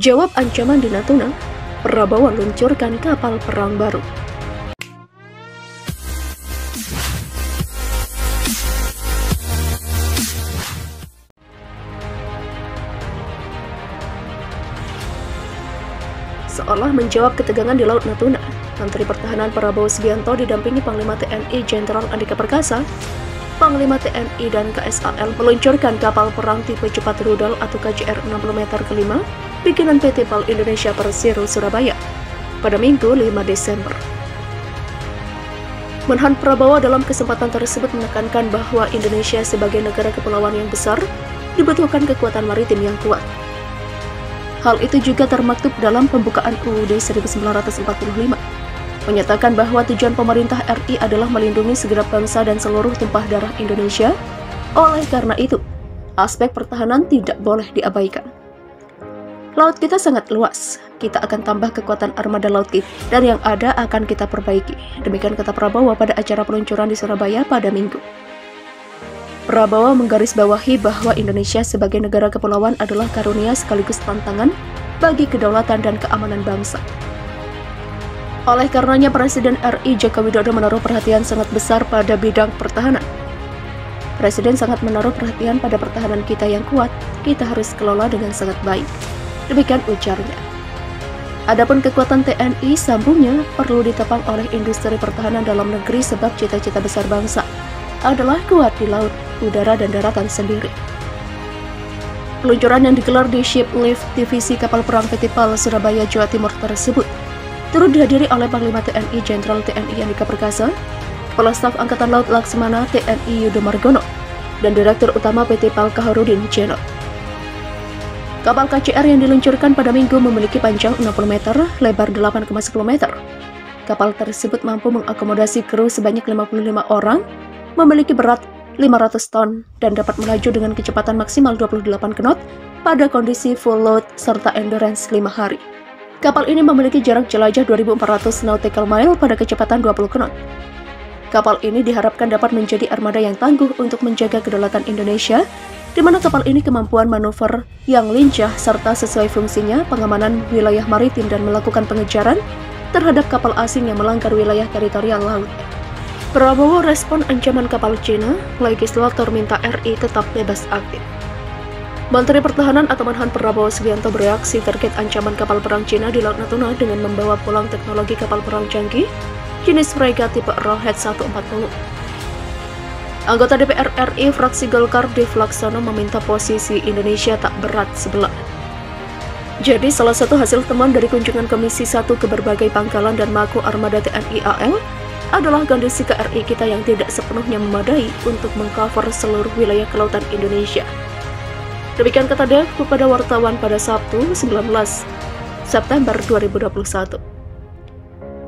Jawab ancaman di Natuna, Prabowo luncurkan kapal perang baru. Seolah menjawab ketegangan di Laut Natuna, Menteri Pertahanan Prabowo Subianto didampingi Panglima TNI Jenderal Andika Perkasa, Panglima TNI dan KSAL meluncurkan kapal perang tipe cepat rudal atau KCR 60 meter kelima bikinan PT PAL Indonesia Persero Surabaya pada Minggu 5 Desember. Menhan Prabowo dalam kesempatan tersebut menekankan bahwa Indonesia sebagai negara kepulauan yang besar dibutuhkan kekuatan maritim yang kuat. Hal itu juga termaktub dalam pembukaan UUD 1945, menyatakan bahwa tujuan pemerintah RI adalah melindungi segenap bangsa dan seluruh tumpah darah Indonesia. Oleh karena itu, aspek pertahanan tidak boleh diabaikan. Laut kita sangat luas, kita akan tambah kekuatan armada laut kita, dan yang ada akan kita perbaiki. Demikian kata Prabowo pada acara peluncuran di Surabaya pada Minggu. Prabowo menggarisbawahi bahwa Indonesia sebagai negara kepulauan adalah karunia sekaligus tantangan bagi kedaulatan dan keamanan bangsa. Oleh karenanya Presiden RI Joko Widodo menaruh perhatian sangat besar pada bidang pertahanan. Presiden sangat menaruh perhatian pada pertahanan kita yang kuat, kita harus kelola dengan sangat baik. Demikian ujarnya. Adapun kekuatan TNI, sambungnya, perlu ditopang oleh industri pertahanan dalam negeri sebab cita-cita besar bangsa adalah kuat di laut, udara, dan daratan sendiri. Peluncuran yang digelar di Ship Lift Divisi Kapal Perang PT PAL Surabaya, Jawa Timur tersebut turut dihadiri oleh Panglima TNI Jenderal TNI Andika Perkasa, Kepala Staf Angkatan Laut Laksmana TNI Yudo Margono, dan Direktur Utama PT PAL Kaharudin Jeno. Kapal KCR yang diluncurkan pada Minggu memiliki panjang 60 meter, lebar 8,10 meter. Kapal tersebut mampu mengakomodasi kru sebanyak 55 orang, memiliki berat 500 ton, dan dapat melaju dengan kecepatan maksimal 28 knot pada kondisi full load serta endurance 5 hari. Kapal ini memiliki jarak jelajah 2.400 nautical mile pada kecepatan 20 knot. Kapal ini diharapkan dapat menjadi armada yang tangguh untuk menjaga kedaulatan Indonesia, di mana kapal ini kemampuan manuver yang lincah serta sesuai fungsinya pengamanan wilayah maritim dan melakukan pengejaran terhadap kapal asing yang melanggar wilayah teritorial laut. Prabowo respon ancaman kapal Cina, legislator minta RI tetap bebas aktif. Menteri Pertahanan atau Menhan Prabowo Subianto bereaksi terkait ancaman kapal perang Cina di Laut Natuna dengan membawa pulang teknologi kapal perang canggih jenis fregat tipe Arrowhead 140. Anggota DPR RI fraksi Golkar Dev Laksono meminta posisi Indonesia tak berat sebelah. Jadi salah satu hasil temuan dari kunjungan Komisi 1 ke berbagai pangkalan dan mako armada TNI AL adalah kondisi KRI kita yang tidak sepenuhnya memadai untuk mengcover seluruh wilayah kelautan Indonesia. Demikian kata Dev kepada wartawan pada Sabtu 19 September 2021.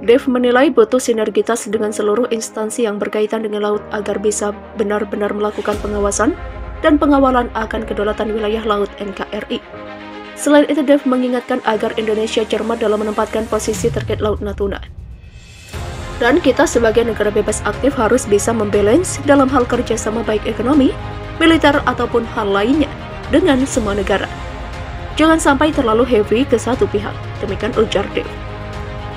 Dev menilai butuh sinergitas dengan seluruh instansi yang berkaitan dengan laut agar bisa benar-benar melakukan pengawasan dan pengawalan akan kedaulatan wilayah laut NKRI. Selain itu, Dev mengingatkan agar Indonesia cermat dalam menempatkan posisi terkait Laut Natuna. Dan kita sebagai negara bebas aktif harus bisa membalance dalam hal kerjasama baik ekonomi, militer, ataupun hal lainnya dengan semua negara. Jangan sampai terlalu heavy ke satu pihak, demikian ujar Dev.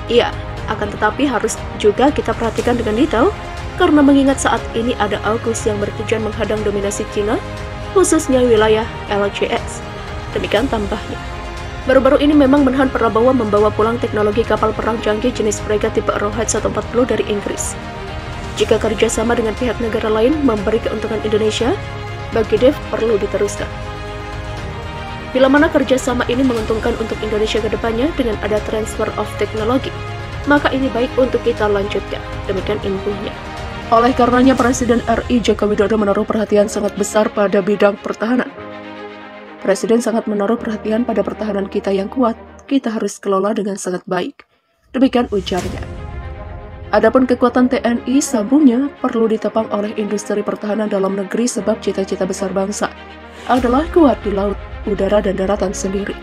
Iya, akan tetapi harus juga kita perhatikan dengan detail, karena mengingat saat ini ada AUKUS yang bertujuan menghadang dominasi Cina, khususnya wilayah LCS. Demikian tambahnya. Baru-baru ini memang Menhan Prabowo membawa pulang teknologi kapal perang canggih jenis fregat tipe Arrowhead 140 dari Inggris. Jika kerjasama dengan pihak negara lain memberi keuntungan Indonesia, bagi Dev perlu diteruskan. Bila mana kerjasama ini menguntungkan untuk Indonesia ke depannya dengan ada transfer of teknologi, maka ini baik untuk kita lanjutkan. Demikian inpunya. Oleh karenanya Presiden RI Joko Widodo menaruh perhatian sangat besar pada bidang pertahanan. Presiden sangat menaruh perhatian pada pertahanan kita yang kuat, kita harus kelola dengan sangat baik. Demikian ujarnya. Adapun kekuatan TNI, sambungnya, perlu ditopang oleh industri pertahanan dalam negeri sebab cita-cita besar bangsa adalah kuat di laut, udara, dan daratan sendiri.